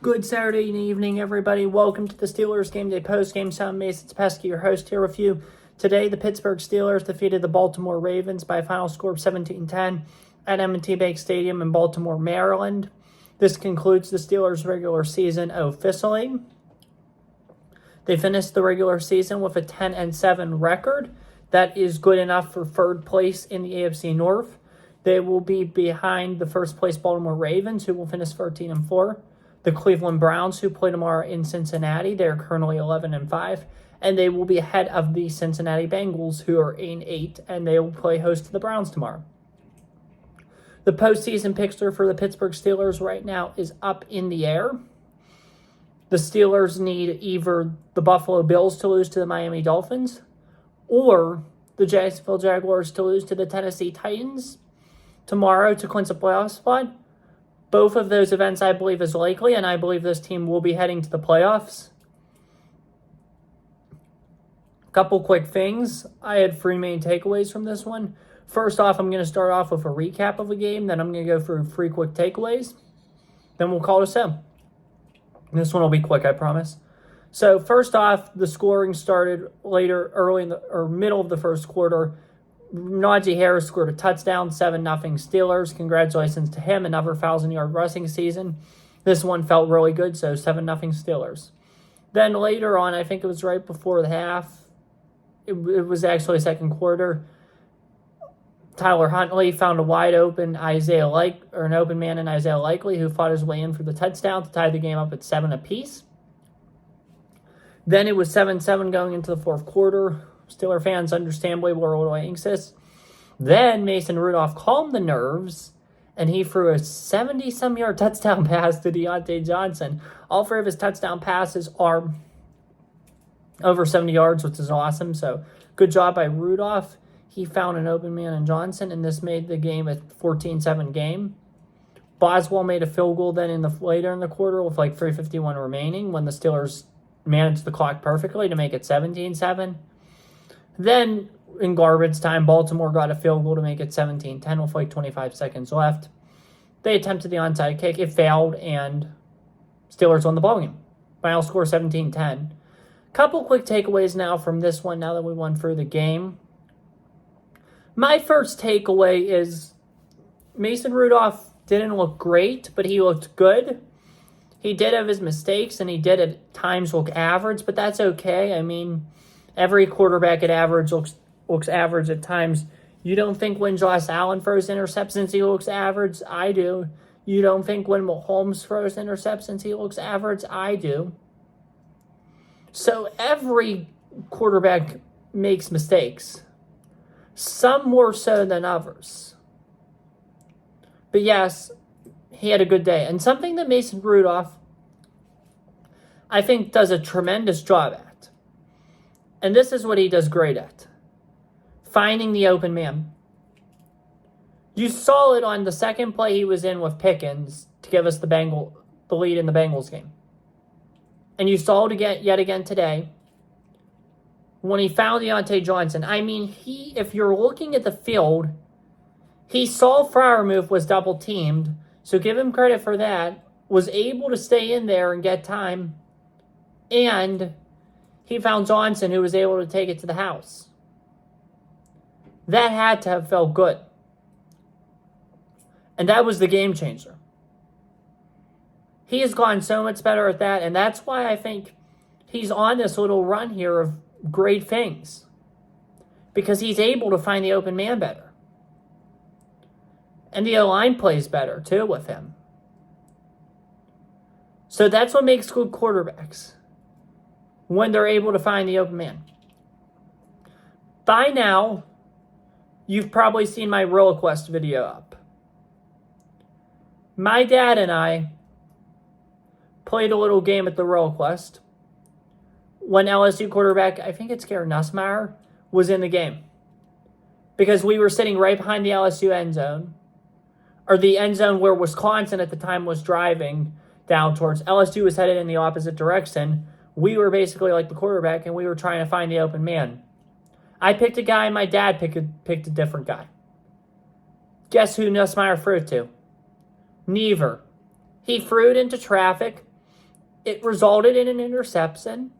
Good Saturday evening, everybody. Welcome to the Steelers Game Day Postgame. Sam Mason's Pesky, your host here with you. Today, the Pittsburgh Steelers defeated the Baltimore Ravens by a final score of 17-10 at M&T Bank Stadium in Baltimore, Maryland. This concludes the Steelers' regular season officially. They finished the regular season with a 10-7 record. That is good enough for third place in the AFC North. They will be behind the first place Baltimore Ravens, who will finish 13-4. The Cleveland Browns, who play tomorrow in Cincinnati, they're currently 11-5, and they will be ahead of the Cincinnati Bengals, who are 8-8, and they will play host to the Browns tomorrow. The postseason picture for the Pittsburgh Steelers right now is up in the air. The Steelers need either the Buffalo Bills to lose to the Miami Dolphins or the Jacksonville Jaguars to lose to the Tennessee Titans tomorrow to clinch a playoff spot. Both of those events, I believe, is likely, and I believe this team will be heading to the playoffs. Couple quick things. I had 3 main takeaways from this one. First off, I'm going to start off with a recap of the game. Then I'm going to go through 3 quick takeaways. Then we'll call it a sim. This one will be quick, I promise. So first off, the scoring started early in the middle of the first quarter. Najee Harris scored a touchdown, 7-0 Steelers. Congratulations to him, another 1,000-yard rushing season. This one felt really good, so 7-0 Steelers. Then later on, I think it was right before the half, it was actually second quarter, Tyler Huntley found a wide open an open man in Isaiah Likely, who fought his way in for the touchdown to tie the game up at 7 apiece. Then it was 7-7 going into the fourth quarter. Steeler fans understandably were a little anxious. Then Mason Rudolph calmed the nerves, and he threw a 70-some-yard touchdown pass to Deontay Johnson. All 3 of his touchdown passes are over 70 yards, which is awesome. So good job by Rudolph. He found an open man in Johnson, and this made the game a 14-7 game. Boswell made a field goal then later in the quarter with like 3:51 remaining when the Steelers managed the clock perfectly to make it 17-7. Then, in garbage time, Baltimore got a field goal to make it 17-10 with like 25 seconds left. They attempted the onside kick. It failed, and Steelers won the ballgame. Final score 17-10. Couple quick takeaways now from this one, now that we went through the game. My first takeaway is Mason Rudolph didn't look great, but he looked good. He did have his mistakes, and he did at times look average, but that's okay. I mean, every quarterback at average looks average at times. You don't think when Josh Allen throws interceptions he looks average? I do. You don't think when Mahomes throws interceptions he looks average? I do. So every quarterback makes mistakes. Some more so than others. But yes, he had a good day. And something that Mason Rudolph, I think, does a tremendous job at. And this is what he does great at. Finding the open man. You saw it on the second play he was in with Pickens to give us the lead in the Bengals game. And you saw it yet again today when he found Deontay Johnson. I mean, if you're looking at the field, he saw Freiermuth was double teamed, so give him credit for that, was able to stay in there and get time, and he found Johnson, who was able to take it to the house. That had to have felt good. And that was the game changer. He has gotten so much better at that, and that's why I think he's on this little run here of great things. Because he's able to find the open man better. And the O-line plays better, too, with him. So that's what makes good quarterbacks. When they're able to find the open man. By now, you've probably seen my Roll Quest video up. My dad and I played a little game at the Roll Quest when LSU quarterback, I think it's Garrett Nussmeier, was in the game. Because we were sitting right behind the LSU end zone, or the end zone where Wisconsin at the time was driving down towards. LSU was headed in the opposite direction. We were basically like the quarterback, and we were trying to find the open man. I picked a guy, my dad picked a different guy. Guess who Nussmeier threw it to? Neither. He threw it into traffic. It resulted in an interception,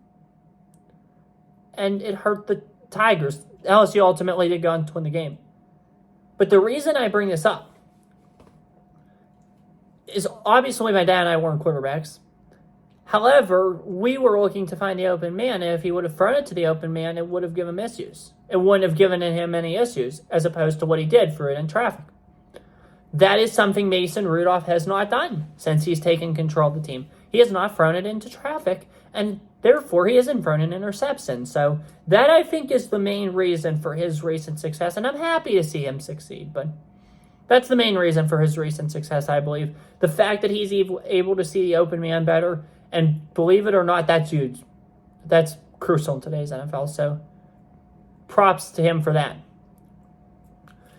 and it hurt the Tigers. LSU ultimately did go on to win the game. But the reason I bring this up is obviously my dad and I weren't quarterbacks. However, we were looking to find the open man, and if he would have thrown it to the open man, it would have given him issues. It wouldn't have given him any issues, as opposed to what he did, threw it in traffic. That is something Mason Rudolph has not done since he's taken control of the team. He has not thrown it into traffic, and therefore he hasn't thrown an interception. So that, I think, is the main reason for his recent success, and I'm happy to see him succeed, but that's the main reason for his recent success, I believe. The fact that he's able to see the open man better, and believe it or not, that's huge. That's crucial in today's NFL, so props to him for that.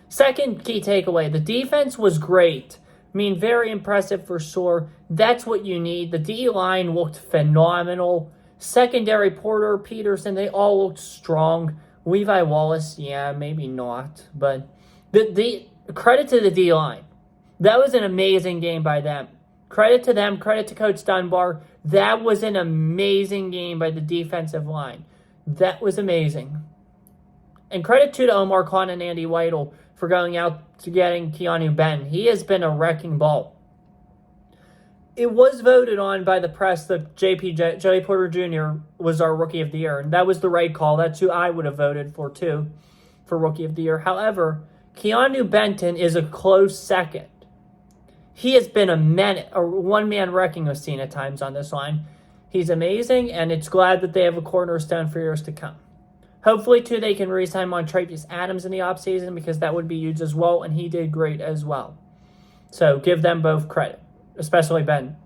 Second key takeaway, the defense was great. I mean, very impressive for sure. That's what you need. The D-line looked phenomenal. Secondary, Porter, Peterson, they all looked strong. Levi Wallace, yeah, maybe not. But the credit to the D-line. That was an amazing game by them. Credit to them. Credit to Coach Dunbar. That was an amazing game by the defensive line. That was amazing. And credit to Omar Khan and Andy Weidel for going out to getting Keanu Benton. He has been a wrecking ball. It was voted on by the press that Joey Porter Jr. was our Rookie of the Year. And that was the right call. That's who I would have voted for, too, for Rookie of the Year. However, Keanu Benton is a close second. He has been a one-man wrecking machine at times on this line. He's amazing, and it's glad that they have a cornerstone for years to come. Hopefully, too, they can re-sign Montravius Adams in the offseason because that would be huge as well, and he did great as well. So give them both credit, especially Ben.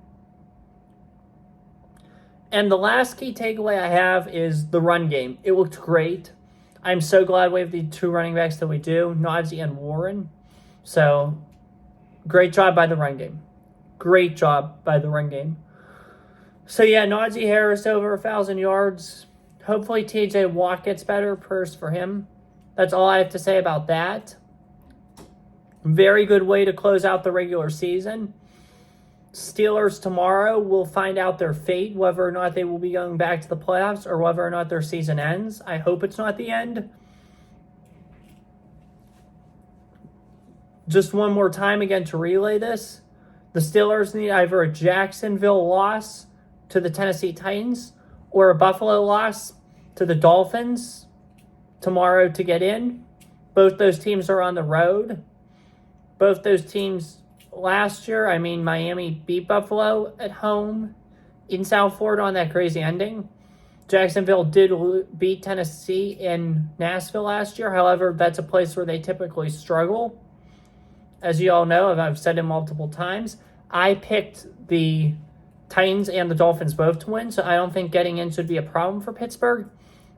And the last key takeaway I have is the run game. It looked great. I'm so glad we have the two running backs that we do, Najee and Warren. So great job by the run game. Great job by the run game. So yeah, Najee Harris over 1,000 yards. Hopefully TJ Watt gets better. Prayers for him. That's all I have to say about that. Very good way to close out the regular season. Steelers tomorrow will find out their fate, whether or not they will be going back to the playoffs or whether or not their season ends. I hope it's not the end. Just one more time again to relay this. The Steelers need either a Jacksonville loss to the Tennessee Titans or a Buffalo loss to the Dolphins tomorrow to get in. Both those teams are on the road. Both those teams last year, Miami beat Buffalo at home in South Florida on that crazy ending. Jacksonville did beat Tennessee in Nashville last year. However, that's a place where they typically struggle. As you all know, I've said it multiple times, I picked the Titans and the Dolphins both to win, so I don't think getting in should be a problem for Pittsburgh.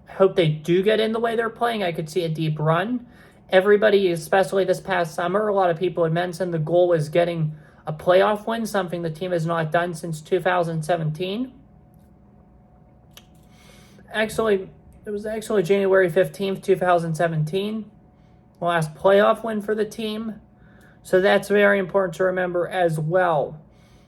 I hope they do get in the way they're playing. I could see a deep run. Everybody, especially this past summer, a lot of people had mentioned the goal is getting a playoff win, something the team has not done since 2017. It was actually January 15th, 2017, the last playoff win for the team. So that's very important to remember as well.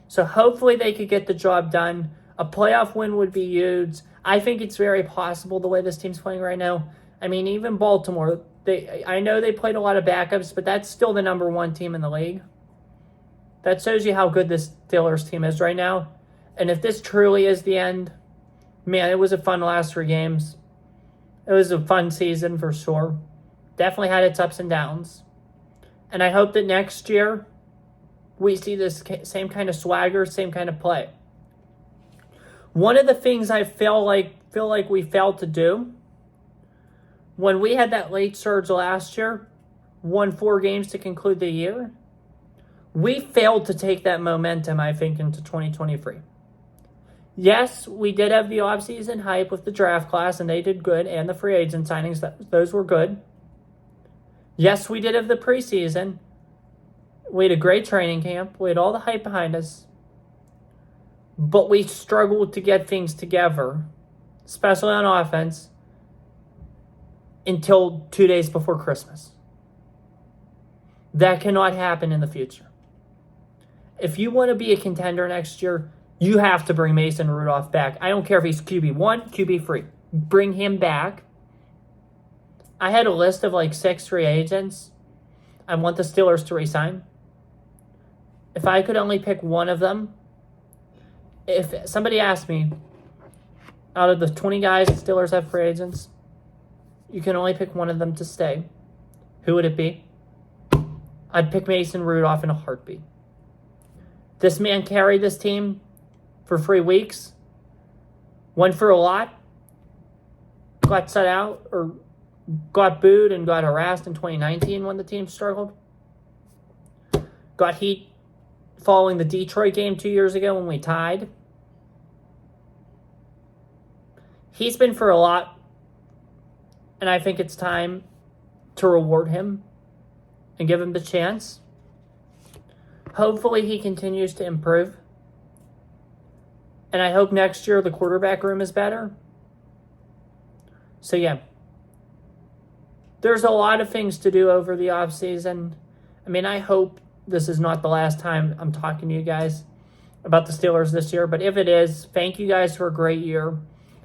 So hopefully they could get the job done. A playoff win would be huge. I think it's very possible the way this team's playing right now. Even Baltimore, I know they played a lot of backups, but that's still the number one team in the league. That shows you how good this Steelers team is right now. And if this truly is the end, man, it was a fun last 3 games. It was a fun season for sure. Definitely had its ups and downs. And I hope that next year we see this same kind of swagger, same kind of play. One of the things I feel like we failed to do when we had that late surge last year, won 4 games to conclude the year, we failed to take that momentum, I think, into 2023. Yes, we did have the offseason hype with the draft class, and they did good, and the free agent signings, those were good. Yes, we did have the preseason. We had a great training camp. We had all the hype behind us. But we struggled to get things together, especially on offense, until 2 days before Christmas. That cannot happen in the future. If you want to be a contender next year, You have to bring Mason Rudolph back. I don't care if he's QB1, QB3. Bring him back. I had a list of like 6 free agents I want the Steelers to resign. If I could only pick one of them, if somebody asked me, out of the 20 guys the Steelers have free agents, you can only pick one of them to stay, who would it be? I'd pick Mason Rudolph in a heartbeat. This man carried this team for 3 weeks, went for a lot, got set out, or got booed and got harassed in 2019 when the team struggled. Got heat following the Detroit game 2 years ago when we tied. He's been for a lot, and I think it's time to reward him and give him the chance. Hopefully he continues to improve. And I hope next year the quarterback room is better. So yeah. There's a lot of things to do over the offseason. I mean, I hope this is not the last time I'm talking to you guys about the Steelers this year. But if it is, thank you guys for a great year.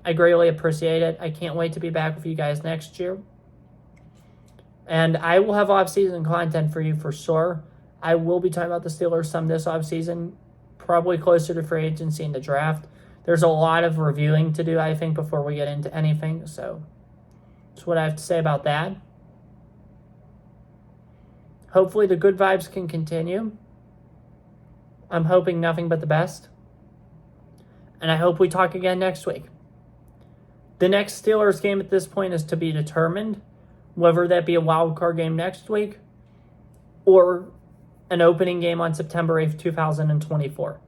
I greatly appreciate it. I can't wait to be back with you guys next year. And I will have offseason content for you for sure. I will be talking about the Steelers some this offseason, probably closer to free agency and the draft. There's a lot of reviewing to do, I think, before we get into anything. So that's what I have to say about that. Hopefully the good vibes can continue. I'm hoping nothing but the best. And I hope we talk again next week. The next Steelers game at this point is to be determined, whether that be a wild card game next week or an opening game on September 8th, 2024.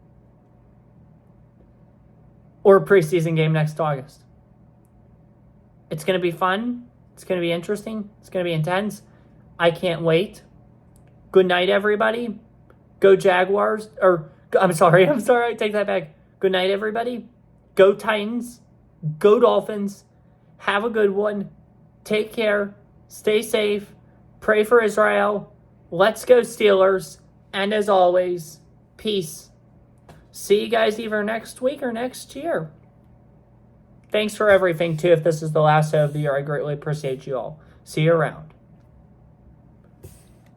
Or a preseason game next August. It's going to be fun. It's going to be interesting. It's going to be intense. I can't wait. Good night, everybody. Go Jaguars. I'm sorry. I take that back. Good night, everybody. Go Titans. Go Dolphins. Have a good one. Take care. Stay safe. Pray for Israel. Let's go Steelers. And as always, peace. See you guys either next week or next year. Thanks for everything, too. If this is the last show of the year, I greatly appreciate you all. See you around.